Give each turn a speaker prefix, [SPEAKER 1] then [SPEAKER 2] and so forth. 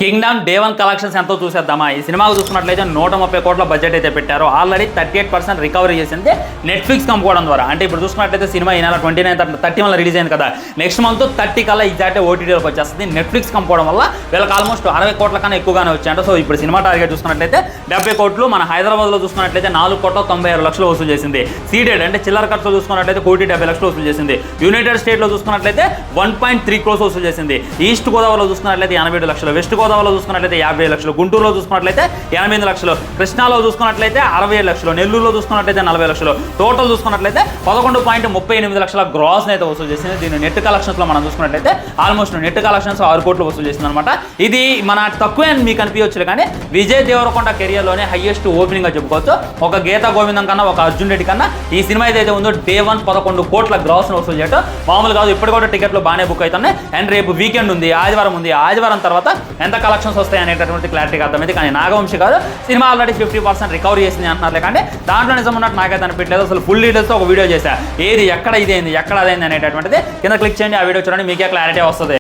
[SPEAKER 1] Kingdom day 1 collections ఎంతో చూసేద్దామా. ఈ సినిమాకు చూసుకున్నట్లయితే 130 కోట్ల బడ్జెట్ అయితే పెట్టారు. ఆల్రెడీ 38% రికవరీ చేసింది నెట్ఫ్లిక్స్ కంపోవడం ద్వారా. అంటే ఇప్పుడు చూసుకున్నట్లయితే సినిమా ఈ నెల 29 30 వల్ల రిలీజ్ అయింది కదా, నెక్స్ట్ మంత్ 30 కల్లా ఎగ్జాక్ట్ ఓటీటీలోకి వచ్చేస్తుంది. నెట్ఫ్లిక్స్ కంపోవడం వల్ల వీళ్ళకి ఆల్మోస్ట్ 60 కోట్ల కన్నా ఎక్కువగానే వచ్చాయంట. సో ఇప్పుడు సినిమా టార్గెట్ చూసుకున్నట్లయితే 70 కోట్లు. మన హైదరాబాద్లో చూసుకున్నట్లయితే 4 కోట్ల 96 లక్షలు వసూలు చేసింది. సీడెడ్ అంటే చిల్లర ఖర్చులు చూసుకున్నట్లయితే 1,70 లక్షలు వసూలు చేసింది. యునైటెడ్ స్టేట్లో చూసుకున్నట్లయితే 1.3 క్రోర్స్ వసూలు చేసింది. ఈస్ట్ గోదావరిలో చూసుకున్నట్లయితే 87 లక్షలు, వెస్ట్ గోదావరిలో చూసుకున్నట్లయితే 50 లక్షలు, గుంటూరులో చూసుకున్నట్లయితే 88 లక్షలు, కృష్ణాలో చూసుకున్నట్లయితే 67 లక్షలు, నెల్లూరులో చూసుకున్నట్లయితే 40 లక్షలు, టోటల్ చూసుకున్నట్లయితే 11.38 లక్షల గ్రాస్ అయితే వసూలు చేసింది. దీని నెట్ కలెక్షన్స్ లో మనం చూసుకున్నట్లయితే ఆల్మోస్ట్ నెట్ కలెక్షన్స్ 6 కోట్లు వసూలు చేసింది అనమాట. ఇది మన తక్కువే అని మీకు అనిపించవచ్చు, కానీ విజయ్ దేవరకొండ కెరియర్ లోనే హైయెస్ట్ ఓపెనింగ్ గా చెప్పుకోవచ్చు. ఒక గీతా గోవిందం కన్నా, ఒక అర్జున్ రెడ్డి కన్నా ఈ సినిమా ఏదైతే ఉందో డే 1 11 కోట్ల గ్రాస్ వసూలు చేయడం మామూలు కాదు. ఇప్పుడు కూడా టికెట్లు బాగానే బుక్ అవుతున్నాయి. అండ్ రేపు వీకెండ్ ఉంది, ఆదివారం ఉంది. ఆదివారం తర్వాత ఎంత కలెక్షన్స్ వస్తాయి అనేటటువంటి క్లారిటీగా అర్థమైంది. కానీ నాగవంశి కాదు, సినిమా ఆల్రెడీ 50% రికవరీ చేసింది అంటున్నారు. కానీ దాంట్లో నిజం ఉన్నట్టు నాకైతే అనిపించలేదు. అసలు ఫుల్ డీటెయిల్స్తో ఒక వీడియో చేశా, ఏది ఎక్కడ ఇదేంది ఎక్కడ అదేంది అనేటటువంటిది. కింద క్లిక్ చేయండి, ఆ వీడియో చూడండి, మీకే క్లారిటీ వస్తుంది.